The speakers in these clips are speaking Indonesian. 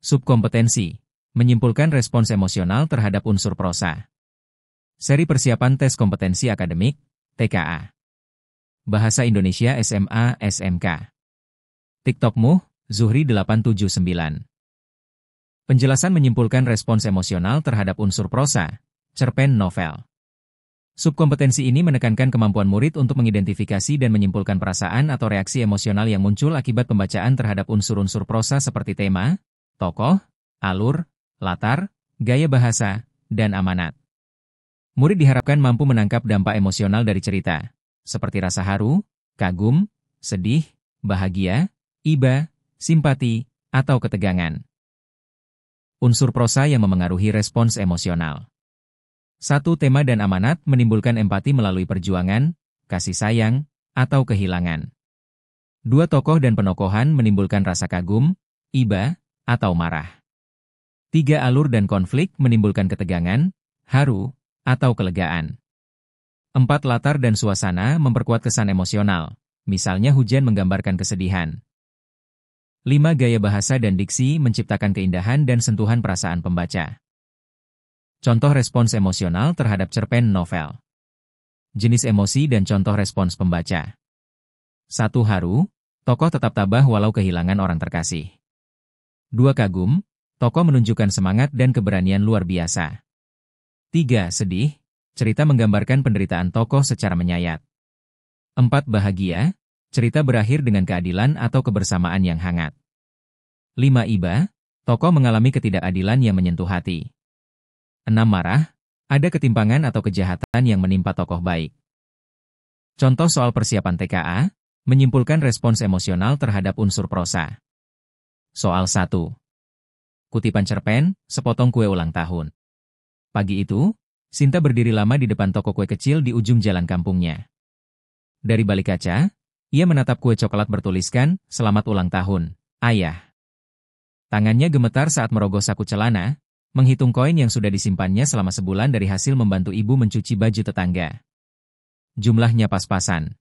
Subkompetensi. Menyimpulkan respons emosional terhadap unsur prosa. Seri persiapan tes kompetensi akademik, TKA. Bahasa Indonesia SMA, SMK. TikTokmu, Zuhri879. Penjelasan menyimpulkan respons emosional terhadap unsur prosa, cerpen novel. Subkompetensi ini menekankan kemampuan murid untuk mengidentifikasi dan menyimpulkan perasaan atau reaksi emosional yang muncul akibat pembacaan terhadap unsur-unsur prosa seperti tema, tokoh, alur, latar, gaya bahasa, dan amanat. Murid diharapkan mampu menangkap dampak emosional dari cerita, seperti rasa haru, kagum, sedih, bahagia, iba, simpati, atau ketegangan. Unsur prosa yang memengaruhi respons emosional. 1. Tema dan amanat menimbulkan empati melalui perjuangan, kasih sayang, atau kehilangan. 2. Tokoh dan penokohan menimbulkan rasa kagum, iba, atau marah. 3. Alur dan konflik menimbulkan ketegangan, haru, atau kelegaan. 4. Latar dan suasana memperkuat kesan emosional, misalnya hujan menggambarkan kesedihan. 5. Gaya bahasa dan diksi menciptakan keindahan dan sentuhan perasaan pembaca. Contoh respons emosional terhadap cerpen novel. Jenis emosi dan contoh respons pembaca. 1. Haru, tokoh tetap tabah walau kehilangan orang terkasih. 2. Kagum, tokoh menunjukkan semangat dan keberanian luar biasa. 3. Sedih, cerita menggambarkan penderitaan tokoh secara menyayat. 4. Bahagia, cerita berakhir dengan keadilan atau kebersamaan yang hangat. 5. Iba, tokoh mengalami ketidakadilan yang menyentuh hati. 6. Marah, ada ketimpangan atau kejahatan yang menimpa tokoh baik. Contoh soal persiapan TKA, menyimpulkan respons emosional terhadap unsur prosa. Soal 1. Kutipan cerpen, sepotong kue ulang tahun. Pagi itu, Sinta berdiri lama di depan toko kue kecil di ujung jalan kampungnya. Dari balik kaca, ia menatap kue coklat bertuliskan, "Selamat ulang tahun, Ayah." Tangannya gemetar saat merogoh saku celana, menghitung koin yang sudah disimpannya selama sebulan dari hasil membantu ibu mencuci baju tetangga. Jumlahnya pas-pasan.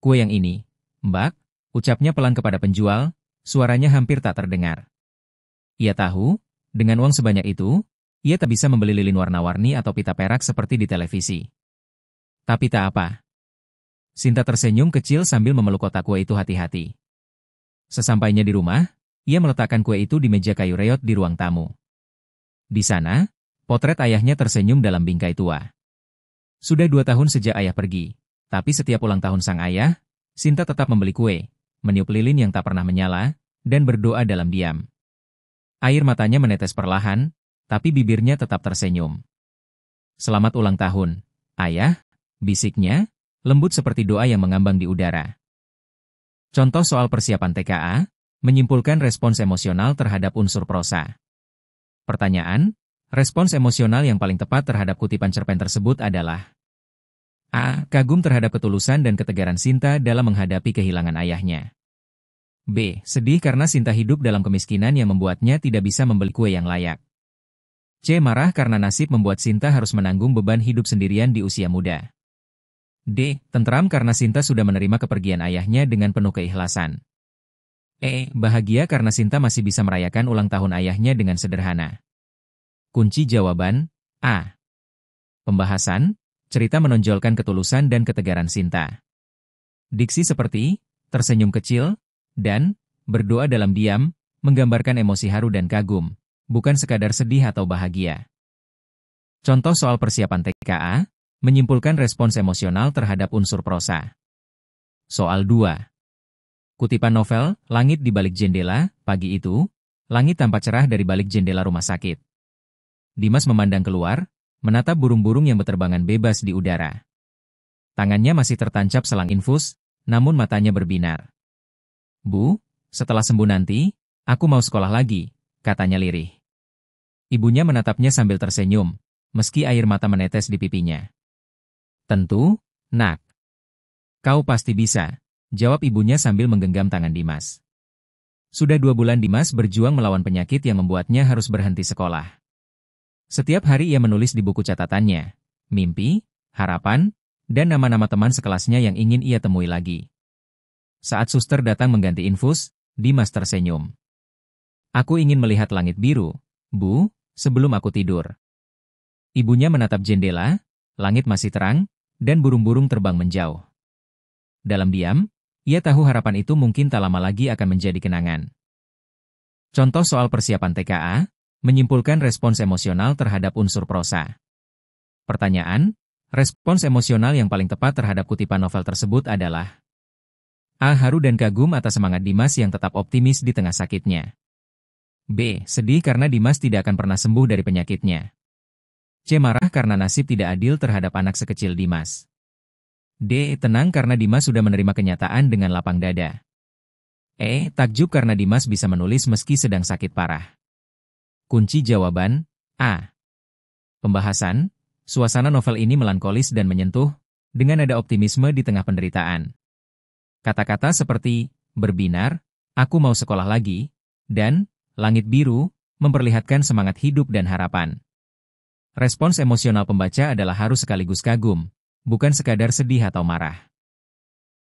"Kue yang ini, Mbak," ucapnya pelan kepada penjual, suaranya hampir tak terdengar. Ia tahu, dengan uang sebanyak itu, ia tak bisa membeli lilin warna-warni atau pita perak seperti di televisi. Tapi tak apa. Sinta tersenyum kecil sambil memeluk kotak kue itu hati-hati. Sesampainya di rumah, ia meletakkan kue itu di meja kayu reot di ruang tamu. Di sana, potret ayahnya tersenyum dalam bingkai tua. Sudah 2 tahun sejak ayah pergi, tapi setiap ulang tahun sang ayah, Sinta tetap membeli kue, meniup lilin yang tak pernah menyala, dan berdoa dalam diam. Air matanya menetes perlahan, tapi bibirnya tetap tersenyum. "Selamat ulang tahun, Ayah," bisiknya, lembut seperti doa yang mengambang di udara. Contoh soal persiapan TKA, menyimpulkan respons emosional terhadap unsur prosa. Pertanyaan, respons emosional yang paling tepat terhadap kutipan cerpen tersebut adalah: A. Kagum terhadap ketulusan dan ketegaran Sinta dalam menghadapi kehilangan ayahnya. B. Sedih karena Sinta hidup dalam kemiskinan yang membuatnya tidak bisa membeli kue yang layak. C. Marah karena nasib membuat Sinta harus menanggung beban hidup sendirian di usia muda. D. Tentram karena Sinta sudah menerima kepergian ayahnya dengan penuh keikhlasan. E. Bahagia karena Sinta masih bisa merayakan ulang tahun ayahnya dengan sederhana. Kunci jawaban, A. Pembahasan, cerita menonjolkan ketulusan dan ketegaran Sinta. Diksi seperti, tersenyum kecil, dan berdoa dalam diam, menggambarkan emosi haru dan kagum, bukan sekadar sedih atau bahagia. Contoh soal persiapan TKA, menyimpulkan respons emosional terhadap unsur prosa. Soal 2. Kutipan novel, "Langit di balik jendela." Pagi itu, langit tampak cerah dari balik jendela rumah sakit. Dimas memandang keluar, menatap burung-burung yang berterbangan bebas di udara. Tangannya masih tertancap selang infus, namun matanya berbinar. "Bu, setelah sembuh nanti, aku mau sekolah lagi," katanya lirih. Ibunya menatapnya sambil tersenyum, meski air mata menetes di pipinya. "Tentu, Nak. Kau pasti bisa," jawab ibunya sambil menggenggam tangan Dimas. Sudah 2 bulan Dimas berjuang melawan penyakit yang membuatnya harus berhenti sekolah. Setiap hari ia menulis di buku catatannya, mimpi, harapan, dan nama-nama teman sekelasnya yang ingin ia temui lagi. Saat suster datang mengganti infus, Dimas tersenyum. Aku ingin melihat langit biru, Bu, sebelum aku tidur. Ibunya menatap jendela, langit masih terang, dan burung-burung terbang menjauh. Dalam diam, ia tahu harapan itu mungkin tak lama lagi akan menjadi kenangan. Contoh soal persiapan TKA, menyimpulkan respons emosional terhadap unsur prosa. Pertanyaan, respons emosional yang paling tepat terhadap kutipan novel tersebut adalah A. Haru dan kagum atas semangat Dimas yang tetap optimis di tengah sakitnya. B. Sedih karena Dimas tidak akan pernah sembuh dari penyakitnya. C. Marah karena nasib tidak adil terhadap anak sekecil Dimas. D. Tenang karena Dimas sudah menerima kenyataan dengan lapang dada. E. Takjub karena Dimas bisa menulis meski sedang sakit parah. Kunci jawaban A. Pembahasan, suasana novel ini melankolis dan menyentuh, dengan ada optimisme di tengah penderitaan. Kata-kata seperti, berbinar, aku mau sekolah lagi, dan langit biru, memperlihatkan semangat hidup dan harapan. Respons emosional pembaca adalah haru sekaligus kagum, bukan sekadar sedih atau marah.